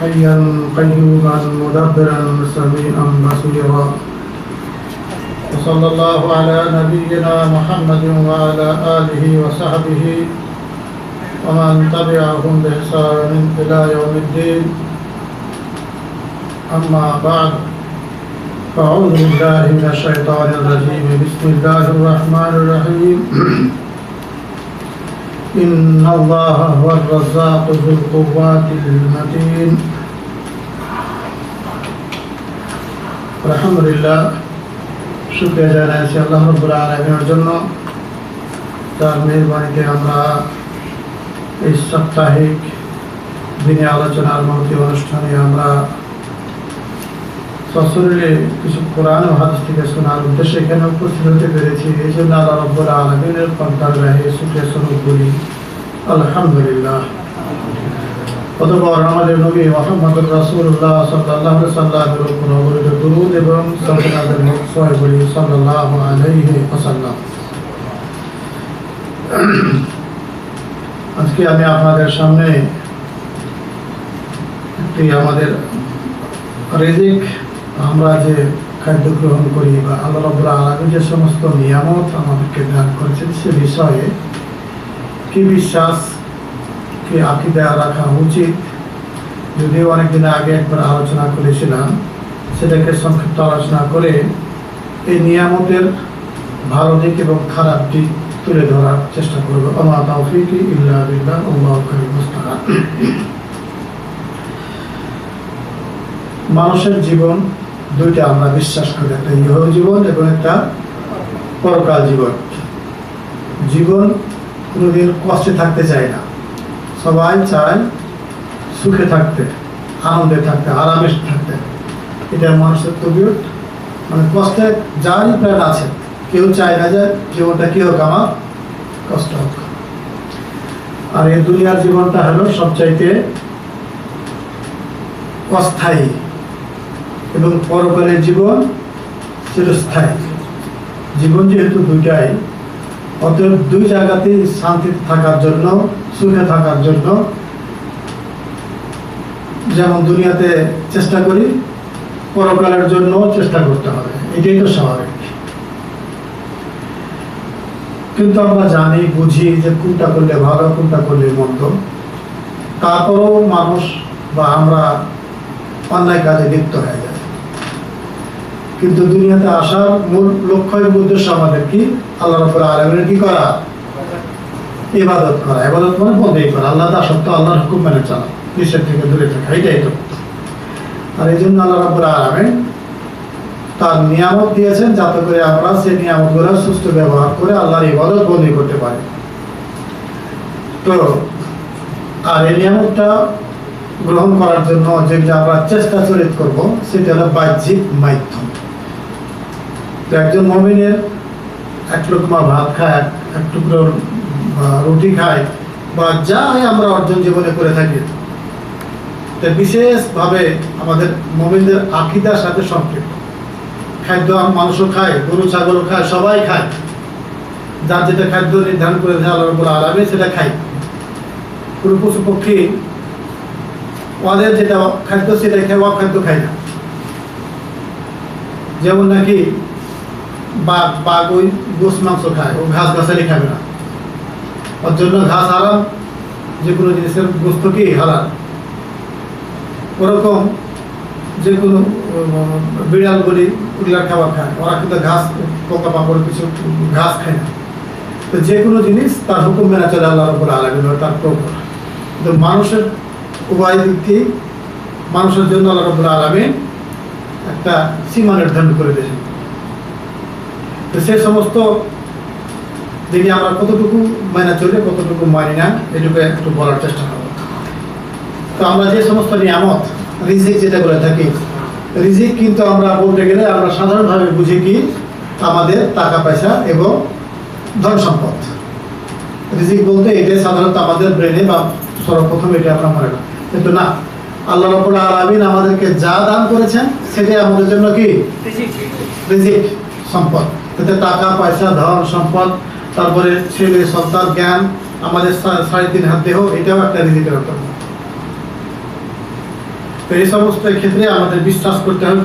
حيا قيوما مدبرا سميعا بصيرا. وصلى الله على نبينا محمد وعلى آله وصحبه ومن تبعهم بإحسان إلى يوم الدين. أما بعد، أعوذ بالله من الشيطان الرجيم. بسم الله الرحمن الرحيم. إن الله هو الرزاق ذو القوة المتين. আলহামদুলিল্লাহ, শুকরিয়া জানাচ্ছি আল্লাহ রাব্বুল আলামিনের জন্য। তার মেহেরবানিতে আমরা এই সাপ্তাহিক দিনে আলোচনার মহতি অনুষ্ঠানে আমরা সশরীরে কিছু কোরআন ও হাদিস থেকে শোনার উদ্দেশ্যে এখানে উপস্থিত হতে পেরেছি। এই জন্য আল্লাহ রাব্বুল আলামিনের দরবারে শুকরিয়া স্বরূপ বলি আলহামদুলিল্লাহ। অতঃপর আমাদের নবী মুহাম্মদ রাসূলুল্লাহ সাল্লাল্লাহু আলাইহি ওয়াসাল্লামের উপর অবতীর্ণ দুরূদ এবং সালাতের মকসুদ বলি সাল্লাল্লাহু আলাইহি ওয়াসাল্লাম। আজকে আমি আপনাদের সামনে একটি আমাদের রিজিক, আমরা যে খাদ্য গ্রহণ করি বা আল্লাহ রাব্বুল আলামিন যে সমস্ত নিয়ামত আমাদেরকে দান করেছেন সে বিষয়ে কি বিশ্বাস, কি আকীদা রাখা উচিত, যদিও অনেকদিন আগে একবার আলোচনা করেছিলাম, সেটাকে সংক্ষিপ্ত আলোচনা করে এই নিয়ামতের ভালো দিক এবং খারাপ দিক তুলে ধরার চেষ্টা করব। আমা তাওফীকি ইল্লা বিল্লাহ, আল্লাহু কারীম মুস্তাআন। মানুষের জীবন দুইটা আমরা বিশ্বাস করি, একটা ইহ জীবন এবং একটা পরকাল জীবন। জীবন কোনোদিন কষ্টে থাকতে চায় না, সবাই চায় সুখে থাকতে, আনন্দে থাকতে, আরামে থাকতে। এটা মানুষের তবিয়ত। মানে কষ্টে যারই প্রাণ আছে, কেউ চায় না যে জীবনটা কি হোক, আমার কষ্ট হোক। আর এই দুনিয়ার জীবনটা হলো সবচাইতে অস্থায়ী এবং পরকালের জীবন চিরস্থায়ী। জীবন যেহেতু দুইটাই, অতএব দুই জায়গাতেই শান্তিতে থাকার জন্য, সুখে থাকার জন্য যেমন দুনিয়াতে চেষ্টা করি, পরকালের জন্য চেষ্টা করতে হবে। এটাই তো স্বাভাবিক। কিন্তু আমরা জানি, বুঝি যে কোনটা করলে ভালো, কোনটা করলে মন্দ। তারপরেও মানুষ বা আমরা অন্যায় কাজে লিপ্ত হয়ে যায়। কিন্তু দুনিয়াতে আসার মূল লক্ষ্য এবং উদ্দেশ্য আমাদের কি? আল্লাহ রাব্বুল আলামিনের কি করা? ইবাদত করা। ইবাদত মানে বন্দেগী করা, আল্লাহ দাসত্ব, আল্লাহর হুকুম মেনে চলা, নিষেধ থেকে দূরে থাকা, এটাই তো। আর এই জন্য আল্লাহ রাব্বুল আলামিন তার নিয়ামত দিয়েছেন যাতে করে আমরা সেই নিয়ামতগুলো সুস্থ ব্যবহার করে আল্লাহর ইবাদত বন্দেগী করতে পারি। তো আর এই নিয়ামতটা গ্রহণ করার জন্য যেটা আমরা চেষ্টা চরিত করব, সেটা হলো বাহ্যিক মাধ্যম। তো একজন মুমিনের এক লোকমা ভাত খায়, এক টুকরো রুটি খায়, বা যাই আমরা অর্জন জীবনে করে থাকি, বিশেষভাবে আমাদের মুমিনদের আকীদার সাথে সম্পৃক্ত। খাদ্য মানুষও খায়, গরু ছাগলও খায়, সবাই খায়। যার যেটা খাদ্য নির্ধারণ করে দেয় আল্লাহ রাব্বুল আলামিন, সেটা খায়। কোনো পশু পক্ষী ওদের যেটা খাদ্য সেটাই খায়, অখাদ্য খায় না। যেমন নাকি বাঘ ওই গোস মাংস খায়, ও ঘাস ঘাসালি খাবে না। ওর জন্য ঘাস হারাম, যে কোনো জিনিসের গোস্ত কি হারাম। ওরকম যে কোনো বিড়ালগুলি ওগুলার খাবার খায়, ওরা কিন্তু ঘাস, পোকা পাপড় কিছু ঘাস খায় না। তো যে কোনো জিনিস তার হুকুম মেনে চলে আল্লাহ রাব্বুল আলামিন, তার প্রভুর। কিন্তু মানুষের উভয় দিক থেকে মানুষের জন্য আল্লাহ রাব্বুল আলামিন একটা সীমা নির্ধারণ করে দিয়েছেন। তো সে সমস্ত দিকে আমরা কতটুকু মেনে চলে, কতটুকু মানি না, এটুকু একটু বলার চেষ্টা করব। তো আমরা যে সমস্ত নিয়ামত, রিজিক যেটা বলে থাকি, রিজিক কিন্তু আমরা বলতে গেলে আমরা সাধারণভাবে বুঝি কি? আমাদের টাকা পয়সা এবং ধন সম্পদ। রিজিক বলতে এটাই সাধারণত আমাদের ব্রেনে বা সর্বপ্রথম এটা আমরা মনে করি। কিন্তু না, আল্লাহ রাব্বুল আলামিন আমাদেরকে যা দান করেছেন সেটাই আমাদের জন্য কি? রিজিক, সম্পদ। এতে টাকা পয়সা, ধন সম্পদ, তারপরে ছেলে সন্তান, জ্ঞান, আমাদের 3.5 হাত দেহ, এটাও একটা রিজিকের অন্তর্গত। তো এই সমস্ত ক্ষেত্রে আমাদের বিশ্বাস করতে হবে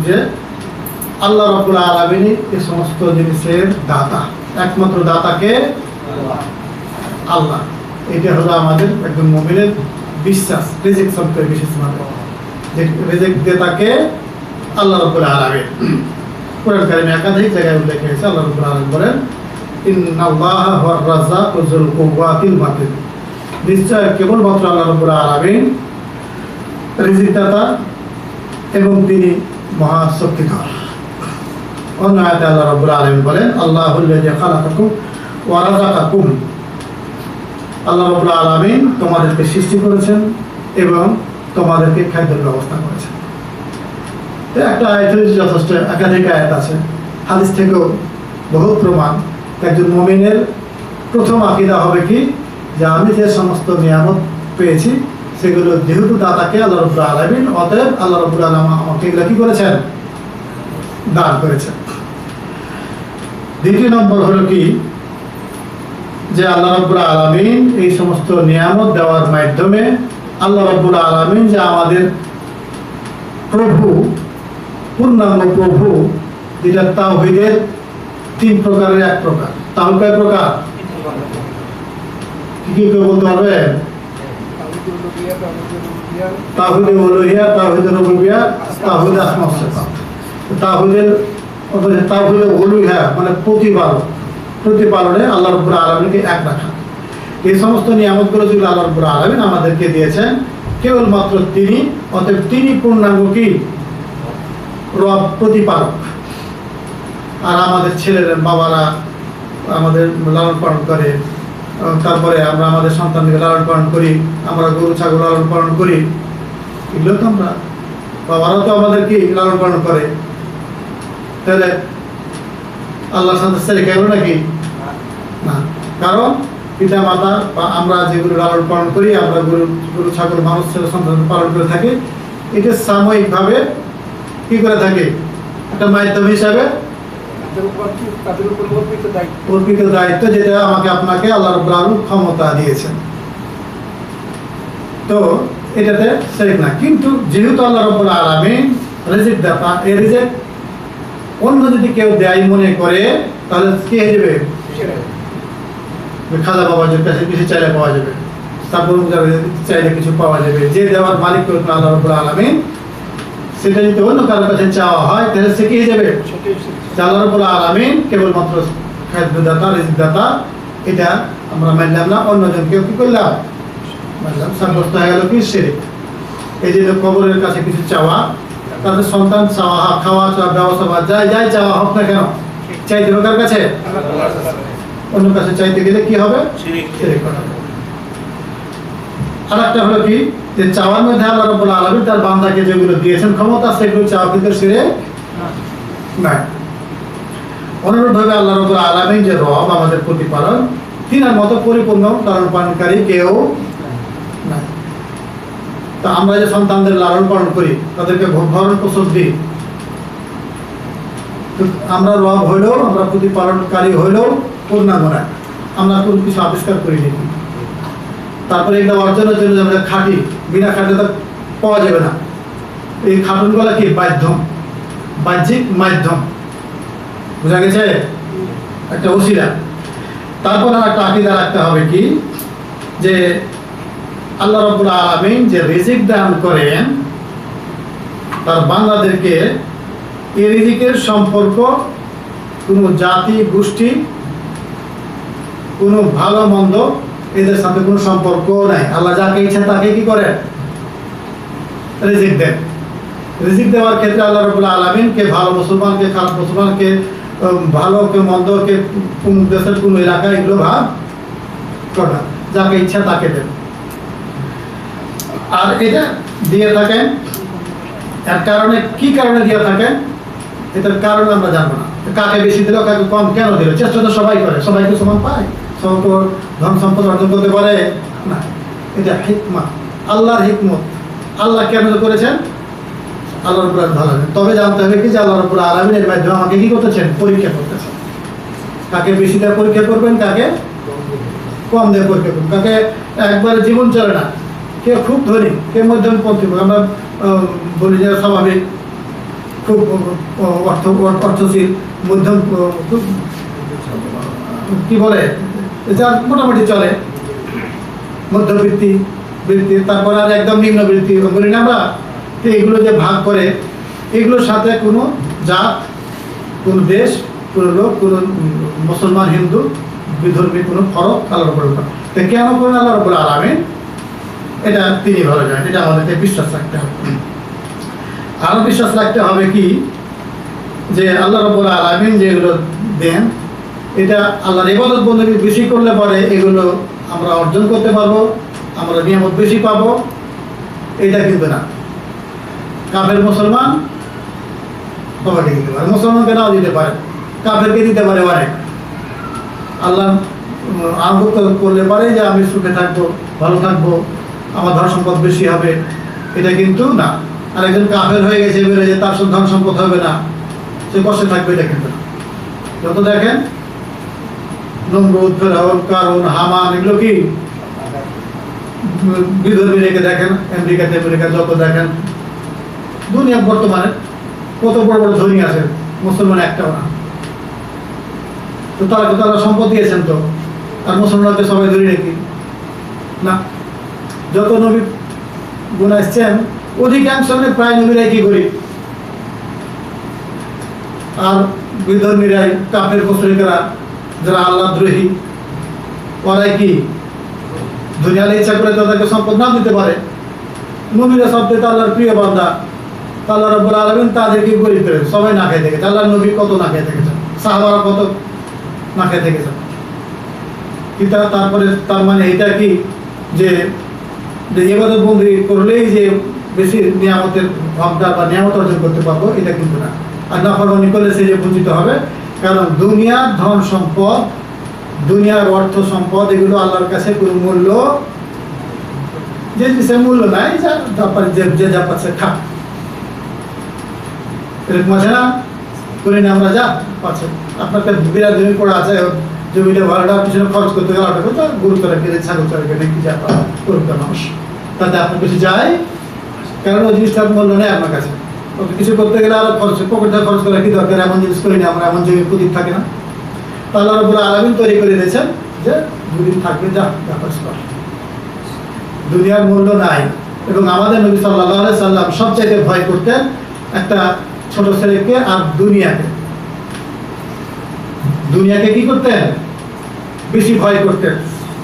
যে আল্লাহ রাব্বুল আলামিনই এই সমস্ত জিনিসের দাতা, একমাত্র দাতাকে আল্লাহ। এটা হলো আমাদের একজন মুমিনের বিশ্বাস। রিজিক সম্পর্কে বিশেষভাবে যে রিজিক দাতাকে আল্লাহ রাব্বুল আলামিন। কোরআন কারিমে একাধিক জায়গায় উল্লেখ হয়েছে, আল্লাহ রাব্বুল আলামিন বলেন ইন্নাল্লাহা হুয়ার রাজ্জাকু যুল কুওয়াতিল মাতিন, নিশ্চয় কেবলমাত্র আল্লাহ রাব্বুল আলামিন রিজিক দাতা এবং তিনি মহাশক্তিধর। অন্য আয়াতে আল্লাহ রাব্বুল আলামিন বলেন আল্লাহুল্লাযী খালাকাকুম ওয়া রাযাকাকুম, আল্লাহ রাব্বুল আলামিন তোমাদেরকে সৃষ্টি করেছেন এবং তোমাদেরকে খাদ্যের ব্যবস্থা করেছেন। একটা আয়াত যথেষ্ট, একাধিক আয়াত আছে, হাদিস থেকেও বহু প্রমাণ। একজন মুমিনের প্রথম আকীদা হবে কি, যে আমি যে সমস্ত নিয়ামত পেয়েছি সেগুলো যেহেতু দাতাকে আল্লাহ রাব্বুল আলামিন, অতএব আল্লাহ রাব্বুল আলামিন আমাকে এগুলো কি করেছেন, দান করেছেন। দ্বিতীয় নম্বর হলো কি, যে আল্লাহ রাব্বুল আলামিন এই সমস্ত নিয়ামত দেওয়ার মাধ্যমে আল্লাহ রাব্বুল আলামিন যে আমাদের প্রভু, পূর্ণাঙ্গ প্রভু, যেটা তাওহীদের 3 প্রকারের এক প্রকার। তাহলে কয় প্রকার? কি বলতে পারবে? তাওহীদে উলুহিয়া, তাওহীদে রুবুবিয়্যা, তাওহীদে আসমা ওয়া সিফাত। তাওহীদে উলুহিয়া মানে প্রতিপালনে আল্লাহ রাব্বুল আলামিনকে এক রাখা। এই সমস্ত নিয়ামতগুলো যেগুলো আল্লাহ রাব্বুল আলামিন আমাদেরকে দিয়েছেন কেবলমাত্র তিনি, অতএব তিনি পূর্ণাঙ্গ কি রব, প্রতিপালক। আর আমাদের ছেলেরা, বাবারা আমাদের লালন পালন করে, তারপরে আমরা আমাদের সন্তানকে লালন পালন করি, আমরা গরু ছাগল লালন পালন করি, এগুলো তো আমরা, বাবারাও তো আমাদেরকে লালন পালন করে। তাহলে আল্লাহর সাথে ছেলে গেল নাকি? না। কারণ পিতা মাতা বা আমরা যেগুলো লালন পালন করি, আমরা গরু ছাগল মানুষ ছেলে সন্তান পালন করে থাকি, এটা সাময়িকভাবে কি করে থাকে, একটা মাধ্যম হিসাবে অর্পিত দায়িত্ব, যেটা আমাকে আপনাকে আল্লাহ রাব্বুল আলামিন ক্ষমতা দিয়েছেন। তো এটাতে শিরক না। কিন্তু যেহেতু আল্লাহ রাব্বুল আলামিন রিজিক দাতা, এই রিজিক অন্য যদি কেউ দেয় মনে করে, তাহলে কি হয়ে যাবে, খাজা বাবার কাছে কিছু চাইলে পাওয়া যাবে, তারপর চাইলে কিছু পাওয়া যাবে। যে দেওয়ার মালিক আল্লাহ রাব্বুল আলামিন, সেটা যদি অন্য কারোর কাছে চাওয়া হয় তাহলে সে কি হয়ে যাবে, আল্লাহ রাব্বুল আলামিন কেবলমাত্র খাদ্যদাতা, রিজিকদাতা, এটা আমরা মানলাম না, অন্যজনকে কি করলাম, মানলাম, সাব্যস্ত হয়ে গেল কি শিরক। এই যে কবরের কাছে কিছু চাওয়া, তাদের সন্তান চাওয়া, খাওয়া চাওয়া, ব্যবসা বা যাই চাওয়া হোক না কেন, চাইতে হবে কার কাছে, অন্য কাছে চাইতে গেলে কি হবে, শিরক করা হবে। আর একটা হলো কি, যে চাওয়ার মধ্যে আল্লাহ রাব্বুল আলামিন তার বান্দাকে যেগুলো দিয়েছেন ক্ষমতা, সেগুলো চাওয়া কিন্তু শিরক নাই। অনুরূপভাবে আল্লাহ রাব্বুল আলামিন যে রব, আমাদের প্রতিপালক, তিনার মতো পরিপূর্ণ লালন পালনকারী কেউ নাই। তা আমরা যে সন্তানদের লালন পালন করি, তাদেরকে ভরণ পোষণ দিই, আমরা রব হইলেও, আমরা প্রতিপালনকারী হইলেও পূর্ণাঙ্গ নয়, আমরা কোনো কিছু আবিষ্কার করি নি। তারপরে এটা অর্জনের জন্য আমরা খাটি, বিনা খাটে তো পাওয়া যাবে না। এই খাটুনগুলা কি বাহ্যিক মাধ্যম, বোঝা গেছে, একটা ওসিলা। তারপর আর একটা আকীদা রাখতে হবে কি, যে আল্লাহ রাব্বুল আলামিন যে রিজিক দান করেন তার বান্দাদেরকে, এই রিজিকের সম্পর্ক কোনো জাতি গোষ্ঠী, কোনো ভালো মন্দ এদের সাথে কোনো সম্পর্ক নাই। আল্লাহ যাকে ইচ্ছা তাকে কি করেন, রিজিক দেন। রিজিক দেওয়ার ক্ষেত্রে আল্লাহ রাব্বুল আলামিন কে ভালো মুসলমান, কে খারাপ মুসলমান, কে ভালো, কে মন্দ, কে কোন দেশের কোন এলাকায়, এগুলো ভাগ করা, যাকে ইচ্ছা তাকে দেন। আর এটা দিয়ে থাকেন, এর কারণে কি কারণে দিয়ে থাকেন, এটার কারণ আমরা জানবো না। কাকে বেশি দিল, কাকে কম কেন দিল, চেষ্টা তো সবাই করে, সবাই তো সমান পায়, সবাই তো ধন সম্পদ অর্জন করতে পারে না। এটা হিকমত, আল্লাহর হিকমত। আল্লাহ কেন করেছেন, আল্লাহ রাব্বুল আলামিন ভালো জানেন। তবে জানতে হবে কি, যে আল্লাহ রাব্বুল আলামিন এর মাধ্যমে আমাকে কি করতেছেন, পরীক্ষা করতেছেন। কাকে বেশি দিয়ে পরীক্ষা করবেন, কাকে কম দিয়ে পরীক্ষা করবেন, কাকে একবারে জীবন চলে না, কে খুব ধনী, কে মধ্যমপন্থী, আমরা বলি যে স্বাভাবিক, খুব অর্থশীল, মধ্যম, খুব কি বলে, যা মোটামুটি চলে, মধ্যবৃত্তি বৃত্তি, তারপর আর একদম নিম্নবৃত্তি বলি না আমরা। তো এগুলো যে ভাগ করে, এগুলোর সাথে কোনো জাত, কোনো দেশ, কোনো লোক, কোনো মুসলমান, হিন্দু, বিধর্মী কোনো ফরক আল্লাহর উপর না। তো কেন করেন আল্লাহ রাব্বুল আলামিন? এটা তিনি ভালো জানেন, এটা আমাদেরকে বিশ্বাস রাখতে হবে। আরও বিশ্বাস রাখতে হবে কি, যে আল্লাহ রাব্বুল আলামিন যেগুলো দেন, এটা আল্লাহর ইবাদত বন্দেগী বেশি করলে পরে এগুলো আমরা অর্জন করতে পারবো, আমরা নিয়ামত বেশি পাবো, এটা কিন্তু না। কাফের মুসলমান সবাইকে দিতে পারে, মুসলমানকে নাও দিতে পারে, কাফেরকে দিতে পারে অনেক। আল্লাহ আনুগত্য করলে পারে যে আমি সুখে থাকবো, ভালো থাকবো, আমার ধন সম্পদ বেশি হবে, এটা কিন্তু না। আর একজন কাফের হয়ে গেছে বেড়ে যে তার ধন সম্পদ হবে না, সে কষ্টে থাকবে, এটা কিন্তু না। যত দেখেন নমরুদ, ফেরাউন, কারুন, হামান, এগুলো কি বিধর্মী রেখে দেখেন, আমেরিকাতে যত দেখেন, দুনিয়া বর্তমানে কত বড় বড় ধনী আছে, মুসলমান একটাও না। তো তারা সম্পদ দিয়েছেন তো, আর মুসলমানকে সবাই ধরে রেখি না। যত নবী গুণ আসছেন, অধিকাংশ প্রায় নবীরাই কি করি, আর বিধর্মীরাই, কাফের মুশরিকরা, যারা আল্লাহ দ্রোহী, ওরাই কি দুনিয়ার ইচ্ছা করে তাদেরকে সম্পদ না দিতে পারে। নবীরা সবচেয়ে আল্লাহর প্রিয় বান্দা, আল্লাহ রাব্বুল আলামিন তাদেরকে গরিব করে সবাই না খেয়ে দেখেছে। আল্লাহর নবী কত না খেয়ে দেখেছেন, সাহাবারা কত না খেয়ে দেখেছেন। কি তারপরে তার মানে এটা কি যে ইবাদত বন্দেগী করলেই যে বেশি নিয়ামতের হকদার বা নিয়ামত অর্জন করতে পারবো, এটা কিন্তু না। আর নাফরমানি করলে সে যে বঞ্চিত হবে। কারণ দুনিয়ার ধন সম্পদ, দুনিয়ার অর্থ সম্পদ, এগুলো আল্লাহর কাছে কোনো মূল্য, যে জিনিসের মূল্য নাই, যে যা পাচ্ছে খাক, এরকম আছে না? করে নিয়ে আমরা যা পাচ্ছে, আপনার বিরাট জমি পড়া আছে, জমিটা ভাড়াটা পিছনে খরচ করতে গেলে তো গরু চড়া কেটে, ছাগল চড়া কেটে, কি যা করবে মানুষ, তাতে আপনার বেশি যায়। কারণ ওই জিনিসটার মূল্য নেই আপনার কাছে। ওকে কিছু করতে গেলে আরো খরচ, পকেটটা খরচ করা কি দরকার? এমন জিনিস করি না আমরা, এমন জমি প্রদীপ থাকে না। তা আল্লাহ রাব্বুল আলামিন তৈরি করে দিয়েছেন যে দুদিন থাকবে, যা খরচ কর, দুনিয়ার মূল্য নাই। এবং আমাদের নবী সাল্লাল্লাহু আলাইহি সাল্লাম সবচাইতে ভয় করতেন একটা ছোট ছেলেকে আর দুনিয়াকে। দুনিয়াকে কি করতেন? বেশি ভয় করতেন।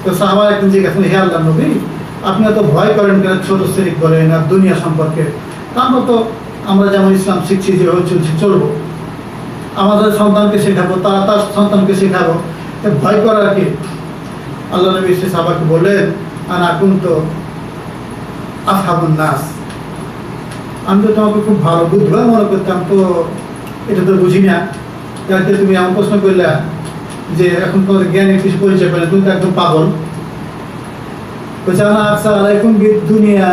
তো সাহাবারা একদিন জিজ্ঞাসা, হে আল্লাহর নবী, আপনি এত ভয় করেন কেন ছোট ছেলে বলেন আর দুনিয়া সম্পর্কে? আমরা যেমন ইসলাম শিখছি, যেভাবে চলছি চলবো, আমাদের সন্তানকে শেখাবো, তারা তার সন্তানকে শেখাবো, ভয় করার কি? আল্লাহ নবী সে সাহাবাকে বললেন, আনা কুনতু আফহামুন নাস, আমি তো তোমাকে খুব ভালো বুঝবার মনে করতাম, তো এটা তো বুঝি না। যাতে তুমি এমন প্রশ্ন করলে যে এখন তোমাদের জ্ঞানের কিছু পরিচয় পেলে, তুমি তো একদম পাগল। আচ্ছা, এখন দুনিয়া,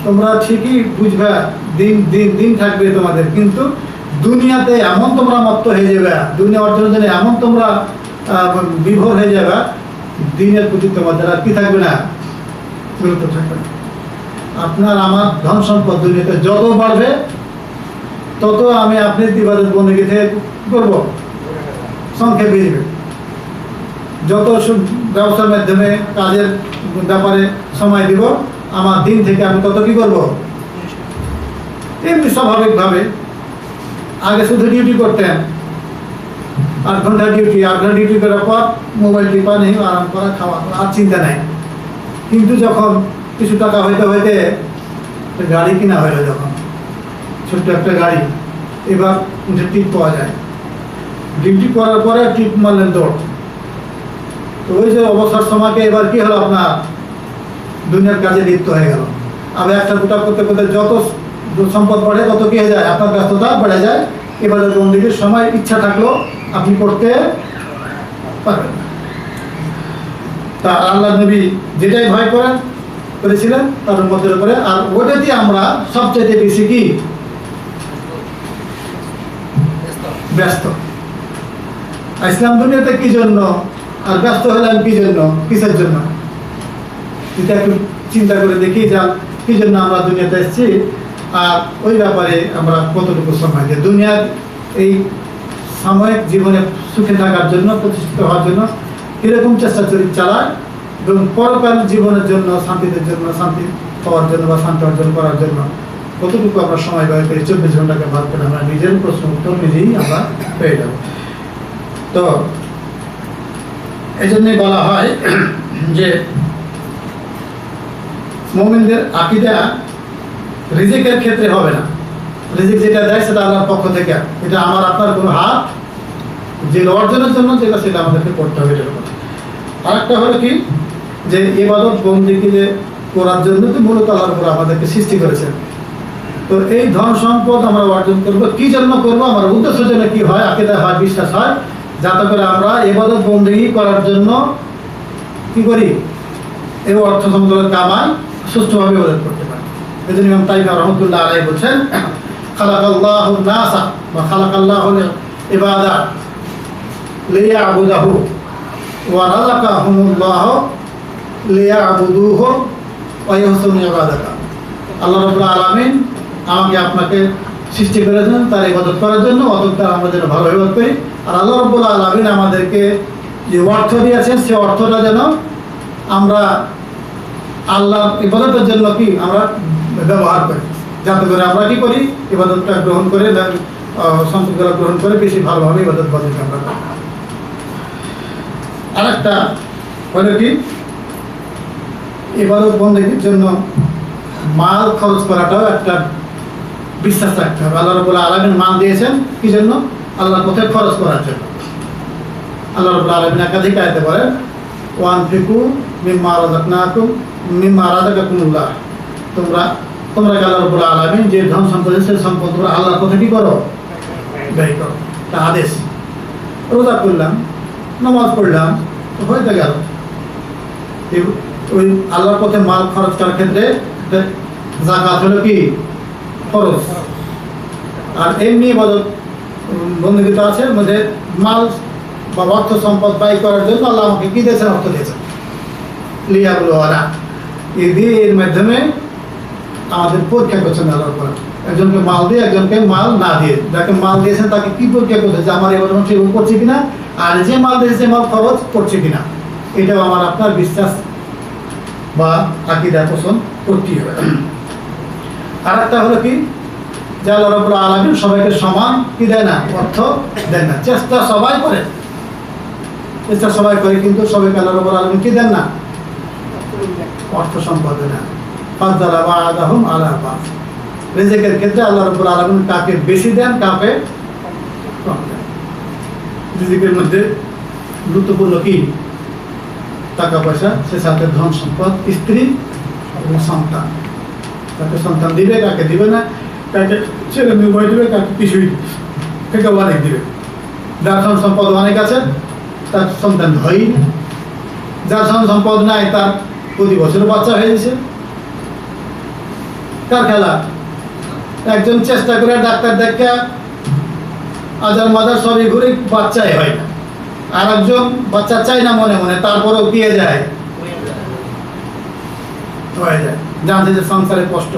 তোমরা ঠিকই বুঝবা, দিন থাকবে তোমাদের, কিন্তু দুনিয়াতে এমন তোমরা মত্ত হয়ে যাবে, দুনিয়া অর্জনের জন্য এমন তোমরা বিভোর হয়ে যাবে, দিনের প্রতি তোমাদের আর কি থাকবে না, গুরুত্ব থাকবে না। আপনার আমার ধন সম্পদ দুনিয়াতে যত বাড়বে, তত আমি আপনি ইবাদত বন্দেগী থেকে করবো, সংখ্যা বেড়ে। যত ব্যবসার মাধ্যমে কাজের ব্যাপারে সময় দিব, আমার দিন থেকে আমি তত কি করবো, এমনি স্বাভাবিকভাবে। আগে শুধু ডিউটি করতেন, 8 ঘন্টা ডিউটি, 8 ঘন্টা ডিউটি করার পর মোবাইল টিপা নেই, আরাম করা, খাওয়া, আর চিন্তা নাই। কিন্তু যখন কিছু টাকা হইতে হইতে গাড়ি কিনা হইলো, যখন ছোট্ট একটা গাড়ি, এবার টিপ পাওয়া যায়, ডিউটি করার পরে টিপ মারলেন দৌড়। তো ওই যে অবসর সময়কে এবার কি হলো, আপনার দুনিয়ার কাজে লিপ্ত হয়ে গেল। আবার একটা গোটা করতে করতে যত সম্পদ বাড়ে তত কি হয়ে যায়, আপনার ব্যস্ততা বেড়ে যায়। এবারে বন্দেগীর সময় ইচ্ছা থাকলেও আপনি করতে পারবেন না। তা আল্লাহ নবী যেটাই ভয় করেছিলেন তার মধ্যে করে, আর ওটাতে আমরা সবচেয়ে বেশি কি ব্যস্ত। ইসলাম দুনিয়াতে কি জন্য, আর ব্যস্ত হলাম কি জন্য, কিসের জন্য, এটা একটু চিন্তা করে দেখি যে কি জন্য আমরা দুনিয়াতে এসেছি, আর ওই ব্যাপারে আমরা কতটুকু সময় দিই। দুনিয়ার এই সাময়িক জীবনে সুখে থাকার জন্য, প্রতিষ্ঠিত হওয়ার জন্য কিরকম চেষ্টা চালায়, এবং পরকাল জীবনের জন্য, শান্তির জন্য, শান্তি পাওয়ার জন্য বা শান্তি অর্জন করার জন্য কতটুকু আমরা সময় ব্যয় করি। 24 ঘন্টাকে ভাগ করে আমরা নিজের প্রশ্ন উত্তর নিজেই আমরা পেয়ে যাব। তো এই জন্যই বলা হয় যে মুমিনদের আকীদা রিজিকের ক্ষেত্রে হবে না। রিজিক যেটা দেয় সেটা আল্লাহর পক্ষ থেকে, এটা আমার আপনার কোনো হাত যে অর্জনের জন্য যেটা সেটা আমাদেরকে করতে হবে। এটার কথা আরেকটা হলো কি, যে ইবাদত বন্দেগী যে করার জন্য তো মূলত আল্লাহর উপর আমাদেরকে সৃষ্টি করেছেন। তো এই ধন সম্পদ আমরা অর্জন করবো কি জন্য করবো, আমার উদ্দেশ্য জন্য কি হয়, আকীদা হয়, বিশ্বাস হয়, যাতে করে আমরা ইবাদত বন্দেগী করার জন্য কি করি, এই অর্থ সম্পদ কামাই সুষ্ঠুভাবে ইবাদত করতে পারি। এই জন্য ইমাম তাইমি রাহমাতুল্লাহ আলাইহি বলছেন, খালাকাল্লাহু নাসা বা খালাকাল্লাহুল ইবাদাত লিয়াবুদাহু ওয়া রাযাকাহুমুল্লাহু লিয়াবুদুহু ওয়া ইহসানু ইবাদাতা। আল্লাহ রাব্বুল আলামিন আমাকে আপনাকে সৃষ্টি করেছেন তার ইবাদত করার জন্য, অতঃপর আমরা যেন ভালো ইবাদত করি। আর আল্লাহ রাব্বুল আলামিন আমাদেরকে যে অর্থ দিয়েছেন সেই অর্থটা যেন আমরা আল্লাহর ইবাদতের জন্য কি আমরা ব্যবহার করি, যাতে করে আমরা কি করি, ইবাদতটা গ্রহণ করে, সম্পদগুলো গ্রহণ করে বেশি ভালোভাবে ইবাদত বন্দেগী আমরা করি। আরেকটা হলো কি, ইবাদত বন্দেগীর জন্য মাল খরচ করাটাও একটা বিশ্বাস রাখতে হবে। আল্লাহ রাব্বুল আলামিন মাল দিয়েছেন কি জন্য, আল্লাহর পথে খরচ করার জন্য। আল্লাহ রাব্বুল আলামিন একাধিক আয়াতে বলেন, ওয়ানফিকু মিম্মা রাযাকনাকুম মিম্মা রাযাকাকুমুল্লাহ, তোমরা আল্লাহ রাব্বুল আলামিন যে ধন সম্পদ সেই সম্পদ তোমরা আল্লাহর পথে কি করো, ব্যয় করো। তা আদেশ। রোজা করলাম, নামাজ পড়লাম, হয়ে গেল। ওই আল্লাহর পথে মাল খরচ করার ক্ষেত্রে যাকাত হলো কি খরচ। আর এমনি ইবাদত বন্দেগী তো আছে মধ্যে মাল বা অর্থ সম্পদ ব্যয় করার জন্য আল্লাহ আমাকে কি দিয়েছেন, অর্থ দিয়েছেন। লিয়াবলুওয়ানা, এর মাধ্যমে আমাদের পরীক্ষা করছেন আল্লাহর উপর। একজনকে মাল দিয়ে, একজনকে মাল না দিয়ে। যাকে মাল দিয়েছেন তাকে কি পরীক্ষা করছে, যে আমার এবার ঠিক করছে কিনা, আর যে মাল দিয়েছে মাল খরচ করছে কিনা। এটাও আমার আপনার বিশ্বাস বা আকীদা পোষণ করতেই হবে। আর একটা হলো কি, যে আল্লাহ রাব্বুল আলামিন সবাইকে সমান কি দেয় না, অর্থ দেন না। চেষ্টা সবাই করে, চেষ্টা সবাই করে, কিন্তু সবাইকে আল্লাহ রাব্বুল আলামিন কি দেন না, অর্থ সম্পদ দেন না। ফাযযালা বা'দাহুম আলা বা'দ, রিজিকের ক্ষেত্রে আল্লাহ রাব্বুল আলামিন কাকে বেশি দেন, কাকে কম দেন। রিজিকের মধ্যে গুরুত্বপূর্ণ কি, টাকা পয়সা, সে সাথে ধন সম্পদ, স্ত্রী এবং সন্তান। কাকে সন্তান দিবে, কাকে দিবে না, কাকে ছেলে মেয়ে দিবে, কাকে কিছুই থেকে অনেক দিবে। যার ধন সম্পদ অনেক আছে তার সন্তান হয়ই না, যার ধন সম্পদ নাই তার প্রতি বছর বাচ্চা হয়ে গেছে। কার খেলা, একজন চেষ্টা করে ডাক্তার দেখা আজার মাজার সবই ঘুরে বাচ্চাই হয় না, আর একজন বাচ্চা চাই না মনে মনে, তারপরেও পেয়ে যায়, হয়ে যায়, জানছে যে সংসারে কষ্ট।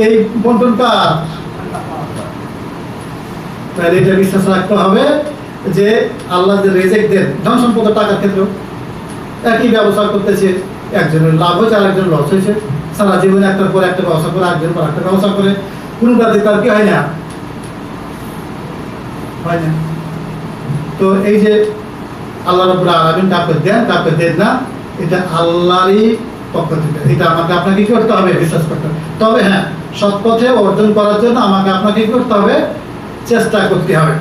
এই বন্টনটা তাহলে এটা বিশ্বাস রাখতে হবে যে আল্লাহ যে রিজিক দেন, ধন সম্পদ টাকার ক্ষেত্রেও একই ব্যবসা করতেছে, একজনের লাভ হয়েছে আর একজন লস হয়েছে। সারা জীবনে একটার পর একটা ব্যবসা করে, একজন পর একটা ব্যবসা করে, কোনোটাতে তার কি হয় না, হয় না। তো এই যে আল্লাহ রাব্বুল আলামিন কাউকে দেন, কাউকে দেন না, এটা আল্লাহরই পক্ষ থেকে। এটা আমাকে আপনাকে কি করতে হবে, বিশ্বাস করতে হবে। তবে হ্যাঁ, সৎ পথে অর্জন করার জন্য আমাকে আপনাকে কি করতে হবে, চেষ্টা করতে হবে।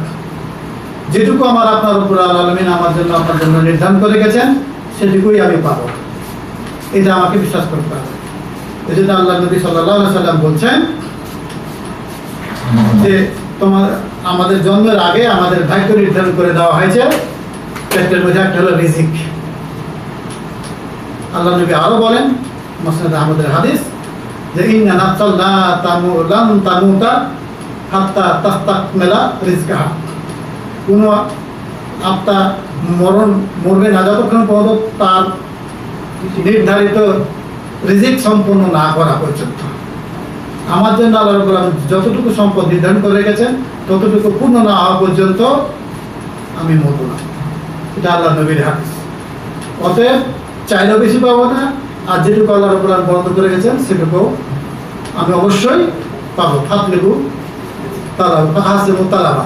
যেটুকু আমার আপনার রাব্বুল আলামিন আমার জন্য, আপনার জন্য নির্ধারণ করে গেছেন, সেটুকুই আমি পাবো, এটা আমাকে বিশ্বাস করতে হবে। এই জন্য আল্লাহ নবী সাল্লাল্লাহু আলাইহি সাল্লাম বলছেন যে আমাদের জন্মের আগে আমাদের ভাগ্য নির্ধারণ করে দেওয়া হয়েছে, পেটের মধ্যে একটা হলো রিজিক। আল্লাহ নবী আরো বলেন, মুসনাদ আহমদের হাদিস, যে ইন্না নাফসাল লা লান তামুতা হাত্তা তাস্তাকমিলা রিজকাহা, কোনো আত্মা মরবে না যতক্ষণ পর্যন্ত তার নির্ধারিত রিজিক সম্পূর্ণ না করা পর্যন্ত। আমার জন্য আল্লাহ রাব্বুল আলামিন যতটুকু সম্পদ নির্ধারণ করে রেখেছেন ততটুকু পূর্ণ না হওয়া পর্যন্ত আমি মরবো না। এটা আল্লাহ নবীর হাদিস। অতএব চাইলেও বেশি পাবো না, আর যেটুকু আল্লাহ রাব্বুল আলামিন বরাদ্দ করে গেছেন সেটুকু আমি অবশ্যই পাবো। ফাতলিবু তালাবা।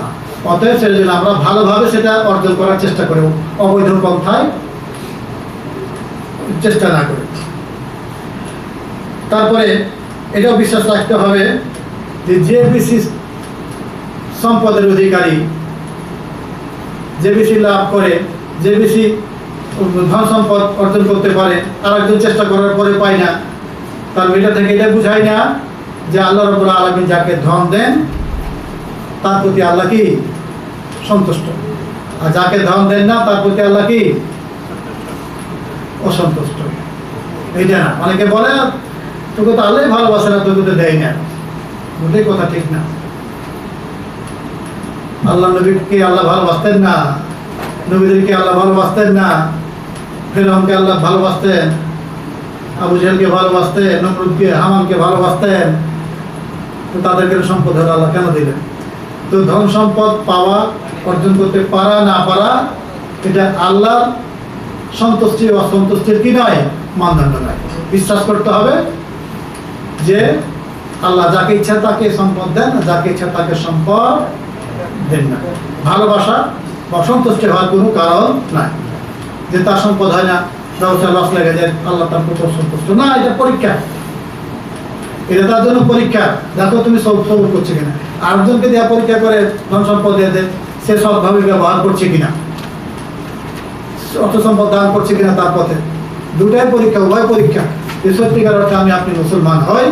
অতএব সেটার জন্য আমরা ভালোভাবে সেটা অর্জন করার চেষ্টা করি, অবৈধ পন্থায় চেষ্টা না করে। তারপরে এটাও বিশ্বাস রাখতে হবে যে যে বেশি সম্পদের অধিকারী, যে বেশি লাভ করে, যে বেশি ধন সম্পদ অর্জন করতে পারে, আর একজন চেষ্টা করার পরে পায় না, তার এটা থেকে এটা বুঝায় না যে আল্লাহ রাব্বুল আলামিন যাকে ধন দেন তার প্রতি আল্লাহ কি সন্তুষ্ট, আর যাকে ধন দেন না তার প্রতি আল্লাহ কি অসন্তুষ্ট। এইটা না, অনেকে বলে তোকে তো আল্লাহ ভালোবাসে না, তোকে তো দেয় না। ওটাই কথা ঠিক না। আল্লাহ নবীকে আল্লাহ ভালোবাসতেন না, নবীদেরকে আল্লাহ ভালোবাসতেন না, ফেরাউনকে আল্লাহ ভালোবাসতেন, আবু জাহেলকে ভালোবাসতেন, নমরুদকে, হামানকে ভালোবাসতেন, তো তাদেরকে সম্পদ হলো আল্লাহ কেন দিলেন? তো ধন সম্পদ পাওয়া, অর্জন করতে পারা না পারা, এটা আল্লাহ সন্তুষ্টি অসন্তুষ্টির কি নয়, মানদণ্ড নয়। বিশ্বাস করতে হবে যে আল্লাহ যাকে ইচ্ছা তাকে সম্পদ দেন, যাকে ইচ্ছা তাকে সম্পদ দেন না। ভালোবাসা বা সন্তুষ্টি হওয়ার কোনো কারণ নাই যে তার সম্পদ হয় না, ব্যবসা লস লেগে যায়, আল্লাহ তার প্রতি সন্তুষ্ট না। এটা পরীক্ষা, এটা তার জন্য পরীক্ষা। দেখো তুমি সবর করছে কিনা। আরেকজনকে দেওয়া পরীক্ষা করে ধন সম্পদ দিয়ে দেয়, সে সৎভাবে ব্যবহার করছে কিনা, অর্থ সম্পদ দান করছে কিনা তার পথে। দুটাই পরীক্ষা, উভয় পরীক্ষা। যে সত্যিকার অর্থে আমি আপনি মুসলমান হই,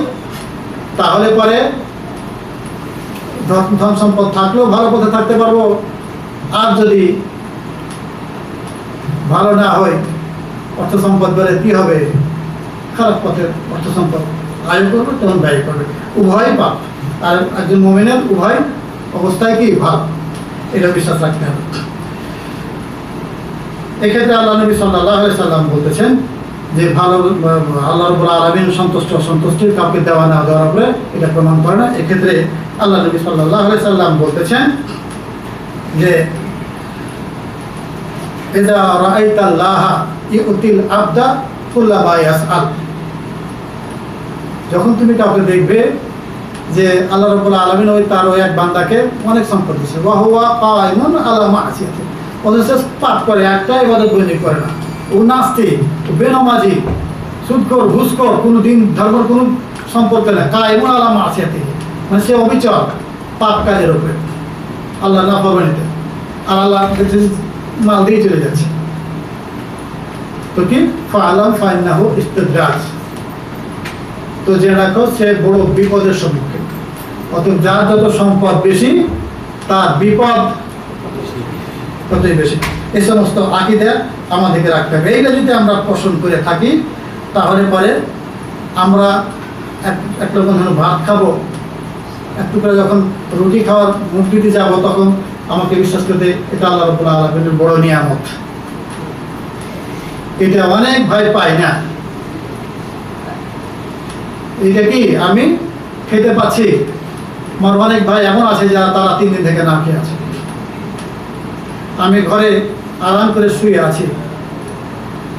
তাহলে পরে ধন সম্পদ থাকলেও ভালো পথে থাকতে পারবো, আর যদি ভালো না হয়, অর্থ সম্পদ বেড়ে কি হবে, খারাপ পথে অর্থ সম্পদ আয় করবে, তখন ব্যয় করবে, উভয় পাপ। আর একজন মুমিনের উভয় অবস্থায় কি ভালো, এটা বিশ্বাস রাখতে হবে। এক্ষেত্রে আল্লাহ নবী সাল্লাল্লাহু আলাইহি সাল্লাম বলতেছেন যে ভালো আল্লাহ রাব্বুল আলামিন সন্তুষ্ট অসন্তুষ্টির কাউকে দেওয়া না দেওয়ার উপরে এটা প্রমাণ করে না। এক্ষেত্রে আল্লাহ নবী সাল্লাল্লাহু আলাইহি সাল্লাম বলতেছেন যে ইযা রাআইতাল্লাহ ইউতিল আবদা কুল্লা মা ইয়াসআল, যখন তুমি কাউকে দেখবে যে আল্লাহ রাব্বুল আলামিন ওই তার ওই এক বান্দাকে অনেক সম্পদ দিয়েছে, ওয়া হুয়া কায়িমুন আলা মাসিয়াতি, অথচ পাপ করে, একটা ইবাদত দৈনিক করে না, ও নাস্তিক, ও বেনামাজি, সুদখোর, ঘুষখোর, কোনো দিন ধর্মের কোনো সম্পর্ক নেই, কায়িমুন আলা মাসিয়াতি, মানে সে অবিচল পাপ কাজের উপরে, আল্লাহ নাফরমানিতে, আর আল্লাহ মাল দিয়ে চলে যাচ্ছে, তো কি ফাআলাম ফাইন্নাহু ইস্তিদরাজ, তো যে রাখো সে বড় বিপদের সম্মুখীন। অতএব যার যত সম্পদ বেশি তার বিপদ ততই বেশি। এই সমস্ত আকীদা আমাদেরকে রাখতে হবে। এইটা যদি আমরা পোষণ করে থাকি, তাহলে পরে আমরা এক রকম ভাত খাবো, একটু করে যখন রুটি খাওয়ার মুখ দিতে যাবো, তখন আমাকে বিশ্বাস করতে এটা আল্লাহ রাব্বুল আলামিনের বড় নিয়ামত। এটা অনেক ভাই পায় না। এটা কি আমি খেতে পাচ্ছি, আমার অনেক ভাই এমন আছে যারা তারা 3 দিন থেকে না খেয়ে আছে। আমি ঘরে আরাম করে শুয়ে আছি,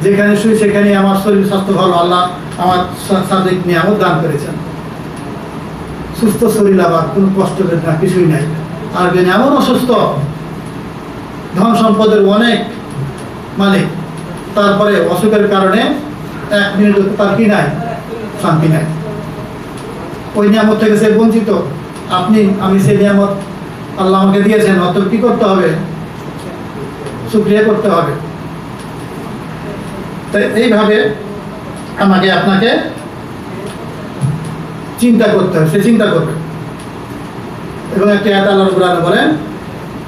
যেখানে শুই সেখানে আমার শরীর স্বাস্থ্য ভালো, আল্লাহ আমার শারীরিক নিয়ামত দান করেছেন, সুস্থ শরীর, আবার কোনো কষ্ট বেদনা কিছুই নাই। আর যদি এমন অসুস্থ, ধন সম্পদের অনেক মালিক, তারপরে অসুখের কারণে 1 মিনিট তার কি নাই, শান্তি নাই, ওই নিয়ামত থেকে সে বঞ্চিত। আমি সেই নিয়ামত আল্লাহ আমাকে দিয়েছেন, অতএব কি করতে হবে, শুকরিয়া করতে হবে। তাই এইভাবে আমাকে আপনাকে চিন্তা করতে হবে, সে চিন্তা করবে। এবং একটা আয়াত আল্লাহ রাব্বুল আলামিন বলেন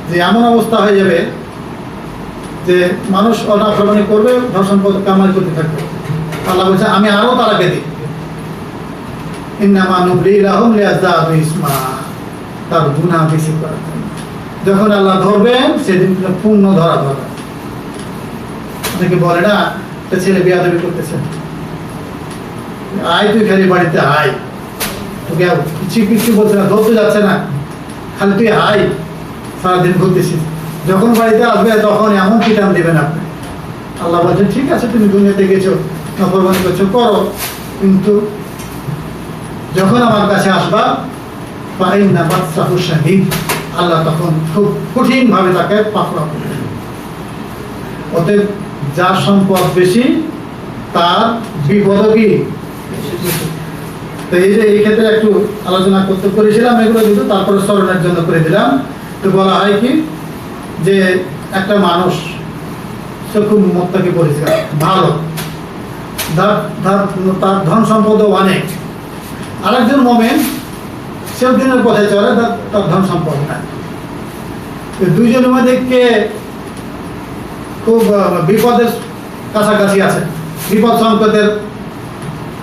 যে এমন অবস্থা হয়ে যাবে যে মানুষ অনাফরমানি করবে, ধন সম্পদ কামাই করতে থাকবে। আল্লাহ বলছে আমি আরো তারাকে দিই, ইন্নামা নুবলি লাহুম লিয়াজদাদু ইসমা, তার গুনাহ বেশি করার জন্য। যখন আল্লাহ ধরবেন সেদিন পূর্ণ ধরা ধরবে। অনেকে বলে না একটা ছেলে বেয়াদবি করতেছে, আয় তুই খালি বাড়িতে আয়, তোকে কিছু কিছু বলছে না, ধরতে যাচ্ছে না, খালি তুই আয়, সারাদিন ঘুরতেছিস, যখন বাড়িতে আসবে তখন এমন পিটান দেবেন আপনি। আল্লাহ বলছেন ঠিক আছে, তুমি দুনিয়াতে গেছো, নফরমানি করছো, করো, কিন্তু যখন আমার কাছে আসবা ফাইন্না বাতসাহু শাদীদ, আল্লাহ তখন খুব কঠিন ভাবে তাকে পাকড়াও করবেন। অতএব যার সম্পদ বেশি তার বিপদও কি। তো এই যে এই ক্ষেত্রে একটু আলোচনা করতে করেছিলাম, এগুলো কিন্তু তারপরে স্মরণের জন্য করে দিলাম। তো বলা হয় কি যে একটা মানুষ সে খুব মুত্তাকি পরিষ্কার ভালো, তার ধন সম্পদও অনেক, আরেকজন মোমেন সেও দিনের পথে চলে, তার ধন সম্পদ নাই। দুইজনের মধ্যে কে খুব বিপদের কাছাকাছি আছে, বিপদ সংকেতের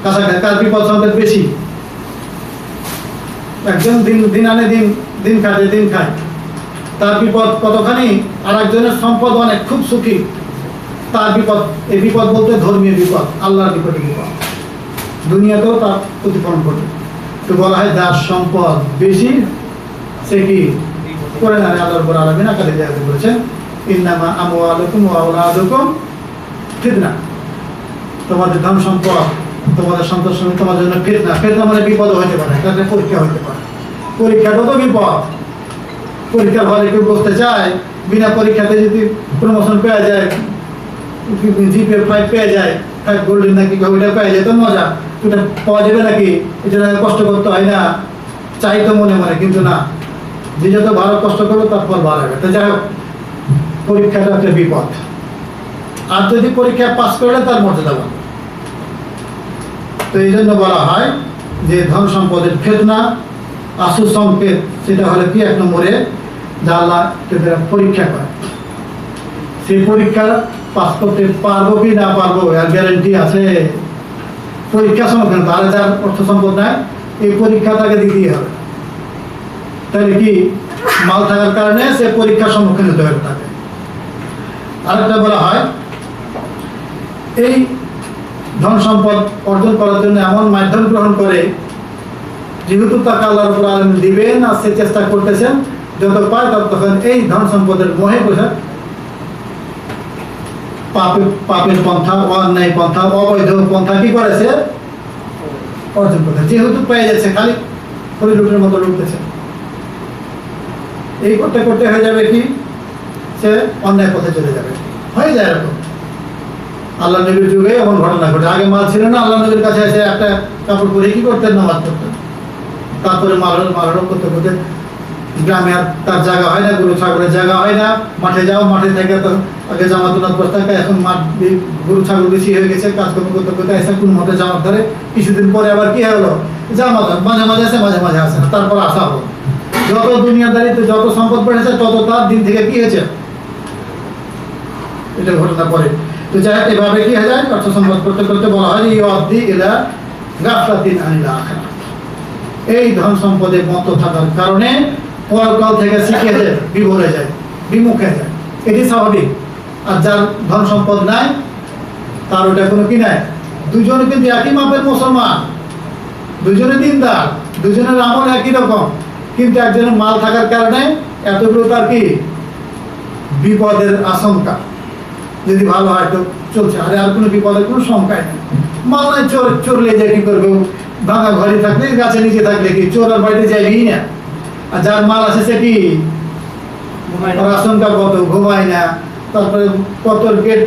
কাছাকাছি, কার বিপদ সংকেত বেশি? একজন দিন আনে দিন খায়, তার বিপদ কতখানি, আর একজনের সম্পদ অনেক, খুব সুখী, তার বিপদ, এই বিপদ বলতে ধর্মীয় বিপদ, আল্লাহর বিপদে বিপদ, দুনিয়াতেও তার প্রতিফলন ঘটে। তো বলা হয় যার সম্পদ বেশি সে কি করে না, আল্লাহ রাব্বুল আলামিন আকারে জায়গাতে বলেছেন ইন্নামা আমওয়ালুকুম ওয়া আওলাদুকুম ফিতনা, তোমাদের ধন সম্পদ, তোমাদের সন্তান তোমাদের জন্য ফিতনা। ফিতনা মানে বিপদ হতে পারে, একটা পরীক্ষা হতে পারে, পরীক্ষাটা তো বিপদ। পরীক্ষার হলে কেউ বসতে চায়, বিনা পরীক্ষাতে যদি প্রমোশন পেয়ে যায়, জিপে 5 পেয়ে যায়, 5 গোল্ডেন নাকি ওইটা পেয়ে যায় তো মজা, ওটা পাওয়া যাবে নাকি, এটা কষ্ট করতে হয় না, চাই তো মনে মনে, কিন্তু না, যে যত ভালো কষ্ট করবে তার ফল ভালো হবে। তো যাই হোক, পরীক্ষাটা একটা বিপদ। আর যদি পরীক্ষায় পাস করলে তার মর্যাদা বাড়বে। তো এই জন্য বলা হয় যে ধন সম্পদের ফিতনা, আসল সংকেত সেটা হলো কি, 1 নম্বরে যা আল্লাহ পরীক্ষা করে, সেই পরীক্ষা পাস করতে পারবো কি না পারবো এর গ্যারান্টি আছে? পরীক্ষার সম্মুখীন, তাহলে যার অর্থ সম্পদ নাই, এই পরীক্ষা তাকে দিতেই হবে। তাহলে কি মাল থাকার কারণে সে পরীক্ষার সম্মুখীন হতে হবে তাকে। আরেকটা বলা হয় এই ধন সম্পদ অর্জন করার জন্য এমন মাধ্যম গ্রহণ করে, যেহেতু তাকে আল্লাহ রাব্বুল আলামিন দিবেন আর সে চেষ্টা করতেছেন, যত পায় তখন এই ধন সম্পদের মোহে বসে পাপের পন্থা, অন্যায় পন্থা, অবৈধ পন্থা কি করেছে অর্জন করতে, যেহেতু পেয়ে যাচ্ছে খালি ওই লুটের মতো লুটতেছে। এই করতে করতে হয়ে যাবে কি, সে অন্যায় পথে চলে যাবে, হয়ে যায় এরকম। আল্লাহ নবীর যুগে এমন ঘটনা ঘটে, আগে মাল ছিল না, আল্লাহ নবীর কাছে এসে একটা কাপড় পরে কি করতেন, নামাজ পড়তেন। তারপরে মালরোগ করতে করতে গ্রামে আর তার জায়গা হয় না, গরু ছাগলের জায়গা হয় না, মাঠে যাও, মাঠে থেকে তো আগে জামাতুনাথ বসে থাকে, এখন মাঠ গরু ছাগল বেশি হয়ে গেছে, কাজকর্ম করতে করতে এসে কোন মতে জামাত ধরে, কিছুদিন পরে আবার কি হলো, জামাত মাঝে মাঝে আসে, মাঝে মাঝে আসে না, তারপর আসা হলো। যত দুনিয়াদারিতে যত সম্পদ বেড়েছে তত তার দিন থেকে কি হয়েছে, এটা ঘটনা পরে। তো যাই হোক, এভাবে কি হয়ে যায়, অর্থ সম্পদ করতে করতে বলা হয় ইউআদ্দি ইলা গাফলাতিন আনিল আখিরাহ, এই ধন সম্পদে মত থাকার কারণে পরকাল থেকে শিখে যায়, বিভোরে যায়, বিমুখে যায়, এটি স্বাভাবিক। আর যার ধন সম্পদ নাই তার ওটা কোনো কি নাই, দুজনে কিন্তু একই মাপের মুসলমান, দুজনে দিনদার, দুজনের আমল একই রকম, কিন্তু একজনের মাল থাকার কারণে এতগুলো তার কি বিপদের আশঙ্কা, যদি ভালো হয় তো চলছে, আর কোনো বিপদের কোনো শঙ্কাই নেই। মাল নাই, চোরলে যায় কি করবে, ভাঙা ঘরে থাকলে, গাছে নিচে থাকলে কি চোর আর বাড়িতে যাইবি না। আর যার মাল আছে সে কি আশঙ্কা কত, ঘুমায় না, তারপরে কত গেট,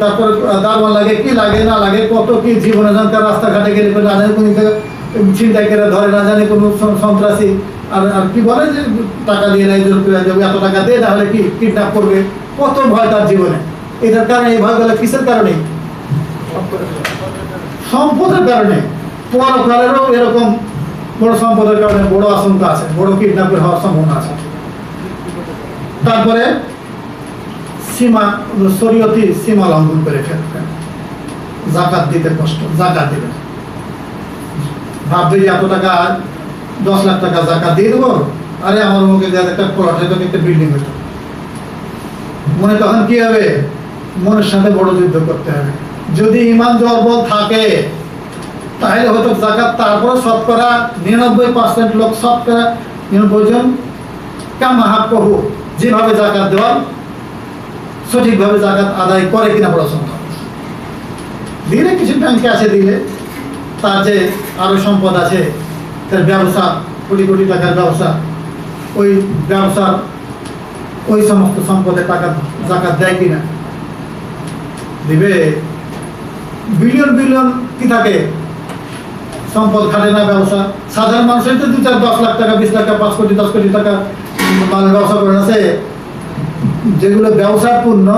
তারপরে দারোয়ান লাগে, কি লাগে না লাগে, কত কি জীবনে জানতার রাস্তাঘাটে গেলে না জানে কোন চিন্তা করে ধরে, না জানে কোনো সন্ত্রাসী, আর কি বলে যে টাকা দিয়ে নাই, জোর করে যাবে, এত টাকা দিয়ে, তাহলে কি কিডন্যাপ করবে, কত ভয় তার জীবনে। এটার কারণে এই ভয়গুলো কিসের কারণে, সম্পদের কারণে। পরকালেরও এরকম বড় সম্পদের কারণে বড় আশঙ্কা আছে, বড় কিডন্যাপের হওয়ার সম্ভাবনা আছে। তারপরে সীমা, শরীয়তি সীমা লঙ্ঘন করে ফেলবেন, জাকাত দিতে কষ্ট, জাকাত দিবে, ভাববে যে এত টাকা 10 লাখ টাকা জাকাত দিয়ে দেবো, আরে আমার মুখে একটা প্লট হয়তো, একটা বিল্ডিং হতো, মনে তখন কি হবে, মনের সাথে বড় যুদ্ধ করতে হবে, যদি ইমান দুর্বল থাকে তাহলে হয়তো জাকাত তারপর শতকরা 99% লোক, শতকরা 99 জন কামা হাক্কহু যেভাবে জাকাত দেওয়ার সঠিকভাবে জাকাত আদায় করে কিনা বলা সম্ভব। দিলে কিছু ব্যাংকে আছে, দিলে তার যে আরো সম্পদ আছে, তার ব্যবসা, কোটি কোটি টাকার ব্যবসা, ওই ব্যবসার ওই সমস্ত সম্পদের টাকা জাকাত দেয় কিনা, দিবে। বিলিয়ন বিলিয়ন কি থাকে, সম্পদ খাটে না ব্যবসা। সাধারণ মানুষের তো 2-4-10 লাখ টাকা, 20 লাখ টাকা, 5 কোটি 10 কোটি টাকা মালের ব্যবসা করে আছে। যেগুলো ব্যবসার পূর্ণ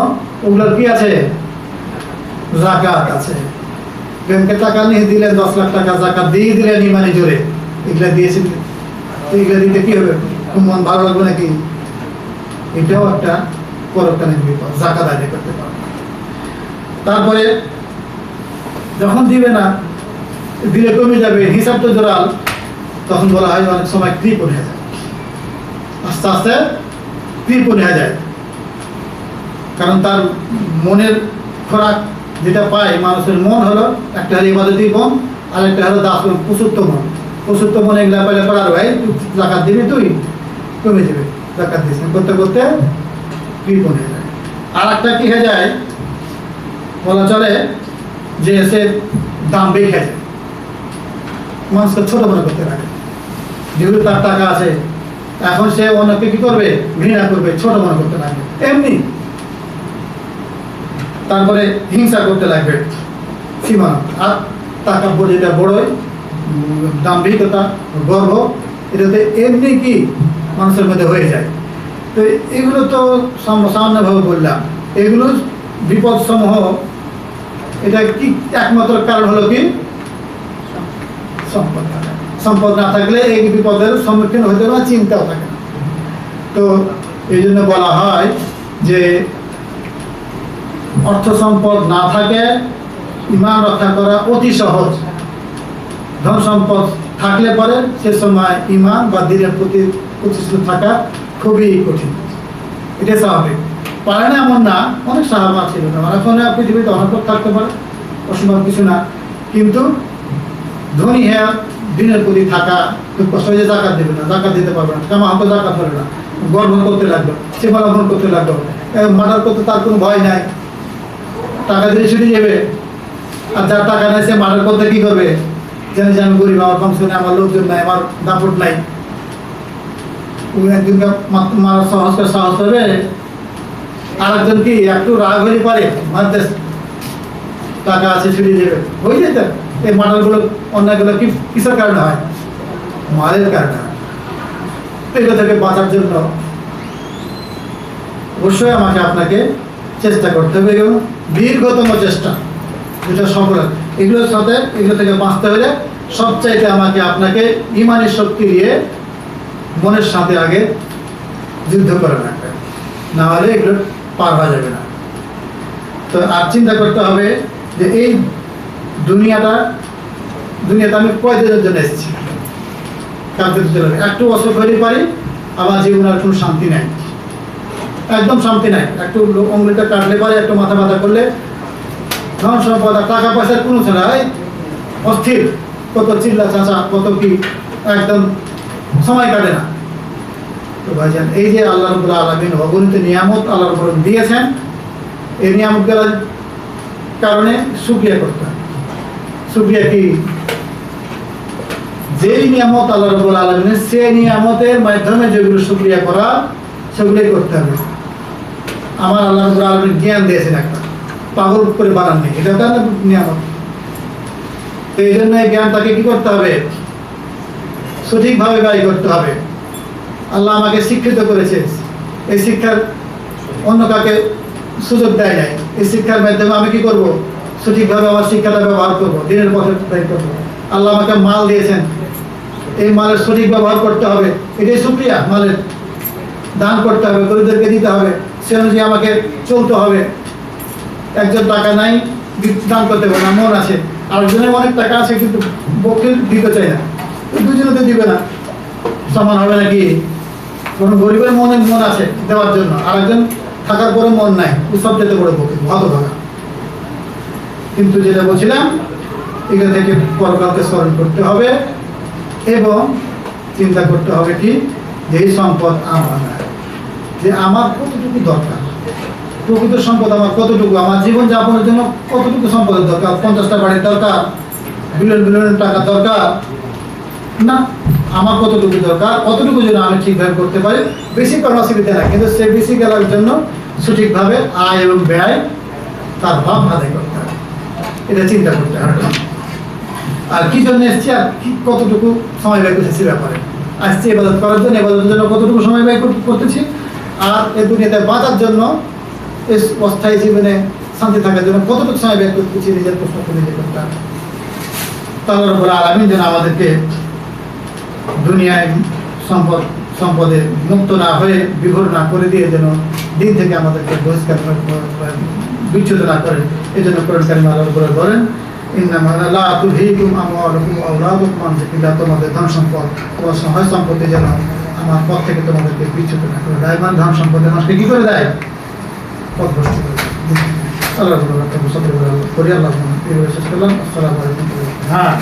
ওগুলোর কি আছে, জাকাত আছে। ব্যাংকে টাকা নিয়ে দিলে 10 লাখ টাকা জাকাত দিয়ে দিলেন ইমানি জোরে, এগুলা দিয়েছেন, এগুলা দিতে কি হবে, মন ভালো লাগবে নাকি? এটাও একটা পরকালীন বিপদ, জাকাত আদায় করতে পারবে। তারপরে যখন দিবে না, দিলে কমে যাবে, হিসাব তো জোরাল, তখন বলা হয় অনেক সময় কৃপণ হয়ে যায়, আস্তে আস্তে কৃপণ হয়ে যায়। কারণ তার মনের খোরাক যেটা পায়, মানুষের মন হলো একটা হলো ইবাদতি মন, আর একটা হলো দাস মন, পশুত্ব মন। পশুত্ব মন এগুলা পাইলে পড়ার ভাই জাকাত দিবি, তুই কমে যাবে, জাকাত দিস করতে করতে কৃপণ হয়ে যায়। আর একটা কি হয়ে যায় বলা চলে যে সে দাম বেড়ে যায়, মানুষকে ছোট মনে করতে লাগে। যেগুলো তার টাকা আছে, এখন সে অন্যকে কি করবে, ঘৃণা করবে, ছোট মনে করতে লাগবে এমনি। তারপরে হিংসা করতে লাগবে, সীমা। আর টাকা যেটা বড়ই দাম্ভিকতা, গর্ব, এটাতে এমনি কি মানুষের মধ্যে হয়ে যায়। তো এগুলো তো সামান্যভাবে বললাম, এগুলো বিপদ সমূহ। এটা কি একমাত্র কারণ হলো কি, সম্পদ থাকা। সম্পদ না থাকলে এই বিপদের সম্মুখীন হতে না, চিন্তাও থাকে না। তো এই জন্য বলা হয় যে অর্থ সম্পদ না থাকে ইমান রক্ষা করা অতি সহজ। ধন সম্পদ থাকলে পরে সে সময় ইমান বা দিনের প্রতি প্রতিষ্ঠিত থাকা খুবই কঠিন। এটা স্বাভাবিক। পারে না এমন না, অনেক সাহাবা ছিল না, এখন পৃথিবীতে অনেক থাকতে পারে, অসম্ভব কিছু না। কিন্তু ধনী হ্যাঁ দিনের প্রতি থাকা খুব কষ্ট হয়ে, জাকাত দেবে না, জাকাত দিতে পারবে না, কামা হয়তো জাকাত হবে না, গর্ব করতে লাগলো, সেবা লঙ্ঘন করতে লাগলো, মার্ডার করতে তার কোনো ভয় নাই, টাকা দিয়ে ছুটে যাবে। আর যার টাকা নেই সে মার্ডার করতে কি করবে, জানি যে আমি গরিব, আমার ফাংশন নেই, আমার লোকজন নাই, আমার দাপট নাই, একজনকে মারার সাহস করবে। আর একজন কি একটু রাগ হলে পারে মারতে, টাকা আছে ছুটে যাবে, হয়ে যেত। এই মার্ডারগুলো, অন্যায়গুলো কি কিসের কারণে হয়, মারের কারণে। এগুলো থেকে বাঁচার জন্য অবশ্যই আমাকে আপনাকে চেষ্টা করতে হবে, এবং দীর্ঘতম চেষ্টা, যেটা সফল। এগুলোর সাথে এগুলো থেকে বাঁচতে হলে সবচাইতে আমাকে আপনাকে ইমানের শক্তি দিয়ে মনের সাথে আগে যুদ্ধ করে রাখবে, না হলে এগুলো পার হওয়া যাবে না। তো আর চিন্তা করতে হবে যে এই দুনিয়াতে আমি কয়দিনের জন্য এসেছি, কালকে তো চলে একটু অসুখ হতে পারি, আমার জীবনে আর কোনো শান্তি নাই, একদম শান্তি নাই। একটু অঙ্গুলিটা কাটলে পারে, একটু মাথা ব্যথা করলে, ধন সম্পদ টাকা পয়সার কোনো ছেলে অস্থির, কত চিল্লা চাচা, কত কি, একদম সময় কাটে না। তো ভাইজান, এই যে আল্লাহ রাব্বুল আলামিন অগণিত নিয়ামত আল্লাহ রাব্বুল দিয়েছেন, এই নিয়ামতগুলোর কারণে শুকরিয়া করতে হবে। শুকরিয়া কি, যেই নিয়ামত আল্লাহ রাব্বুল আলামিনের, সেই নিয়ামতের মাধ্যমে যেগুলো শুকরিয়া করা, সেগুলোই করতে হবে। আমার আল্লাহ রাব্বুল আলামিন জ্ঞান দিয়েছেন, একটা পাগল করে বানাননি, এটা তার নিয়ামত। তো এই জন্য এই জ্ঞানটাকে কি করতে হবে, সঠিকভাবে ব্যয় করতে হবে। আল্লাহ আমাকে শিক্ষিত করেছে, এই শিক্ষার অন্য কাকে সুযোগ দেয় নাই। এই শিক্ষার মাধ্যমে আমি কি করব, সঠিকভাবে আমার শিক্ষাটা ব্যবহার করবো, দিনের পথে ব্যয় করবো। আল্লাহ আমাকে মাল দিয়েছেন, এই মালের সঠিক ব্যবহার করতে হবে, এটাই শুকরিয়া। মালের দান করতে হবে, গরিবদেরকে দিতে হবে, সে অনুযায়ী আমাকে চলতে হবে। একজন টাকা নাই, দান করতে পারে না, মন আছে, আরেকজনের অনেক টাকা আছে কিন্তু বকিল দিতে চায় না, দুজনে তো দিবে না, সমান হবে নাকি? কোনো গরিবের মন আছে দেওয়ার জন্য, আরেকজন থাকার পরে মন নাই, সব যেতে বড় বকিল, হতভাগা। কিন্তু যেটা বলছিলাম, এখান থেকে পরকালকে স্মরণ করতে হবে এবং চিন্তা করতে হবে কি যে এই সম্পদ আমার না, যে আমার কতটুকু দরকার, প্রকৃত সম্পদ আমার কতটুকু, আমার জীবন যাপনের জন্য কতটুকু সম্পদের দরকার, 50টা বাড়ির দরকার, বিলিয়ন বিলিয়ন টাকা দরকার না, আমার কতটুকু দরকার, কতটুকু যেন আমি ঠিকভাবে করতে পারি। বেশি করার অসুবিধা না, কিন্তু সে বেশি করার জন্য সঠিকভাবে আয় এবং ব্যয় তার ভাব আদায় করতে হবে, এটা চিন্তা করতে হবে। আর কি জন্য এসছি আর কতটুকু সময় ব্যয় করতেছি ব্যাপারে, আসছি ইবাদত করার জন্য, ইবাদতের জন্য কতটুকু সময় ব্যয় করতেছি, আর এই দুনিয়াতে বাঁচার জন্য, এই অস্থায়ী জীবনে শান্তি থাকার জন্য কতটুকু সময় ব্যয় করতেছি, নিজের প্রশ্ন করে নিজে করতে হবে। আল্লাহ রাব্বুল আলামিন যেন আমাদেরকে দুনিয়ায় সম্পদে মুক্ত না হয়ে বিভোর না করে দিয়ে যেন দিন থেকে আমাদেরকে বহিষ্কার বিচ্যুত না করে, এই জন্য কোরআন কারীমে আল্লাহ রাব্বুল বলেন, ইন্নামা লা তুলহিকুম আমওয়ালুকুম ওয়া আওলাদুকুম আন যিকরিল্লাহ, তোমাদের ধন সম্পদ, তোমার সহায় সম্পত্তি যেন আমার পথ থেকে তোমাদেরকে বিচ্যুত না করে দেয়। মানে ধন সম্পদে মানুষকে কি করে দেয়? পথভ্রষ্ট করে দেয়। আল্লাহ রাব্বুল আলামিন সত্য করে আল্লাহ শেষ করলাম। আসসালামু আলাইকুম। হ্যাঁ।